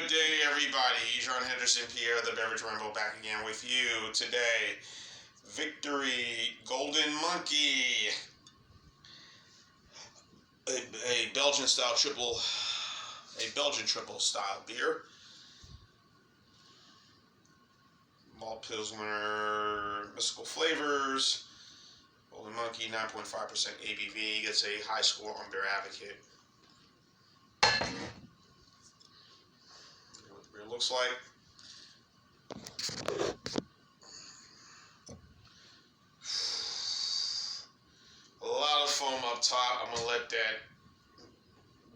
Good day, everybody. John Henderson Pierre, the Beverage Rambo, back again with you today. Victory Golden Monkey, a Belgian style triple, a Belgian triple style beer. Malt Pilsner, mystical flavors. Golden Monkey, 9.5% ABV, gets a high score on Beer Advocate. What the beer looks like. A lot of foam up top. I'm going to let that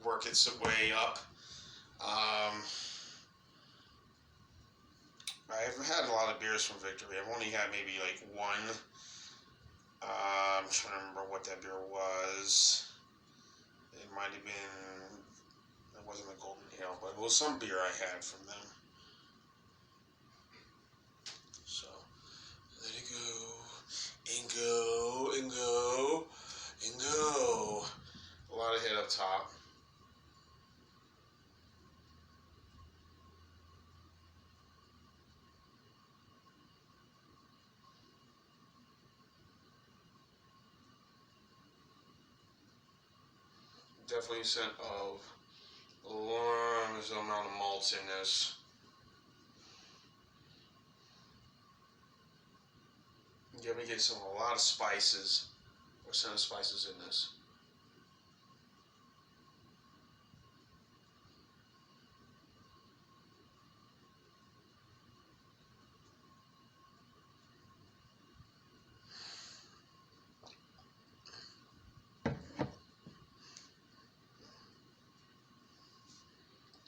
work its way up. I've had a lot of beers from Victory. I've only had maybe like one. I'm trying to remember what that beer was. It might have been, it wasn't a Golden Ale, but it was some beer I had from them. So, let it go, and go, and go, and go. A lot of head up top. Definitely a scent of a enormous amount of malts in this. You're gonna get a lot of spices, or scent of spices in this.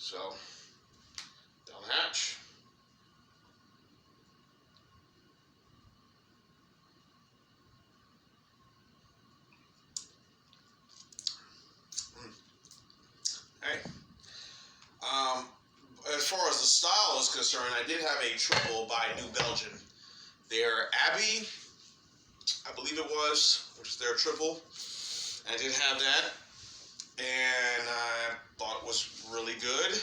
So, down the hatch. Hey. As far as the style is concerned, I did have a triple by New Belgian. Their Abbey, I believe it was, which is their triple. I did have that, and I thought it was really good.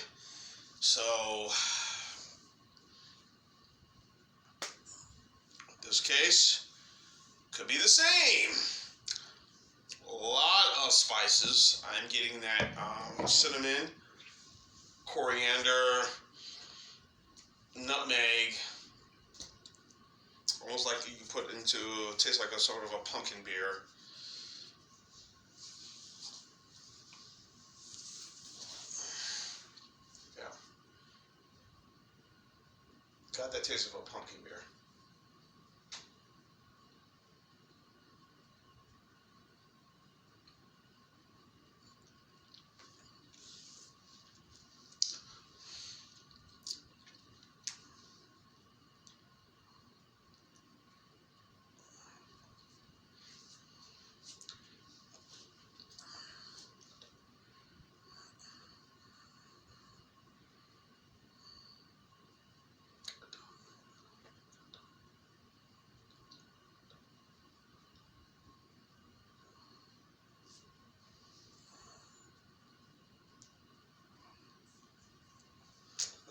So, this case could be the same. A lot of spices. I'm getting that cinnamon, coriander, nutmeg. Almost like you can put into, it tastes like a sort of a pumpkin beer. Yeah. Got that taste of a pumpkin beer.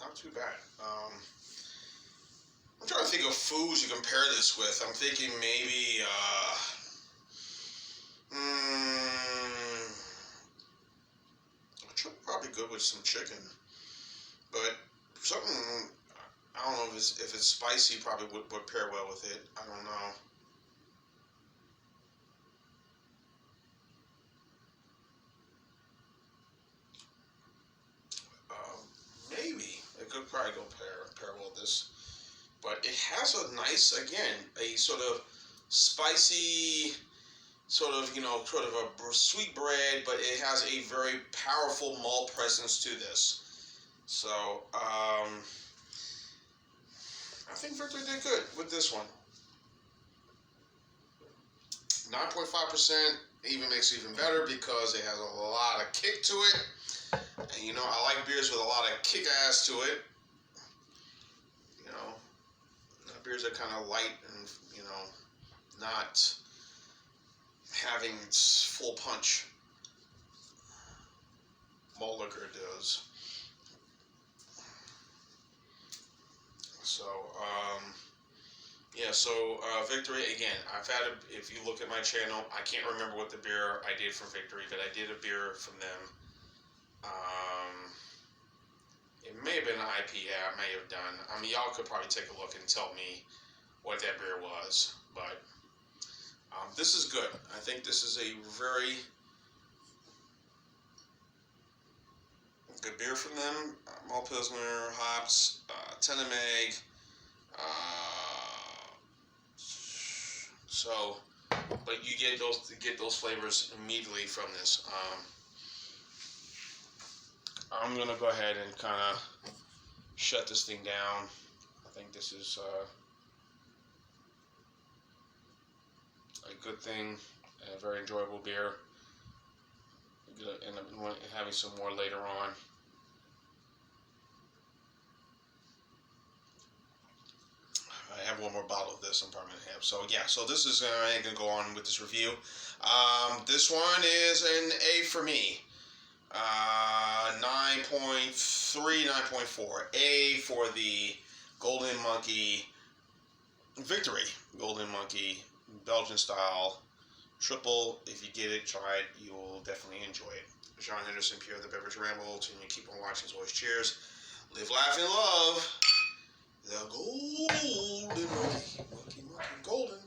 Not too bad. I'm trying to think of foods you compare this with. I'm thinking maybe probably good with some chicken, but something, I don't know if it's spicy, probably would pair well with it. I don't know. Maybe it could probably go pair well with this, but it has a nice, again, a sort of spicy, sort of a sweet bread, but it has a very powerful malt presence to this. So I think Victory did good with this one. 9.5% even makes it even better because it has a lot of kick to it. And you know, I like beers with a lot of kick ass to it. You know, not beers that are kind of light and, you know, not having full punch. Malt liquor does. so Victory, again, I've had if you look at my channel, I can't remember what the beer I did for Victory, but I did a beer from them. It may have been an IPA, I may have done. I mean, y'all could probably take a look and tell me what that beer was, but this is good. I think this is a very good beer from them. Malt Pilsner, hops, Tenemag. So, but you get those flavors immediately from this. I'm gonna go ahead and kind of shut this thing down. I think this is a good thing, a very enjoyable beer. I'm gonna end up having some more later on. I have one more bottle of this I'm probably going to have. So yeah, so this is going to go on with this review. This one is an A for me. 9.3, 9.4. A for the Golden Monkey Victory. Golden Monkey Belgian style triple. If you get it, try it. You will definitely enjoy it. Sean Henderson, Pierre the Beverage Ramble. And you keep on watching. As always, cheers. Live, laugh, and love. The golden monkey, golden.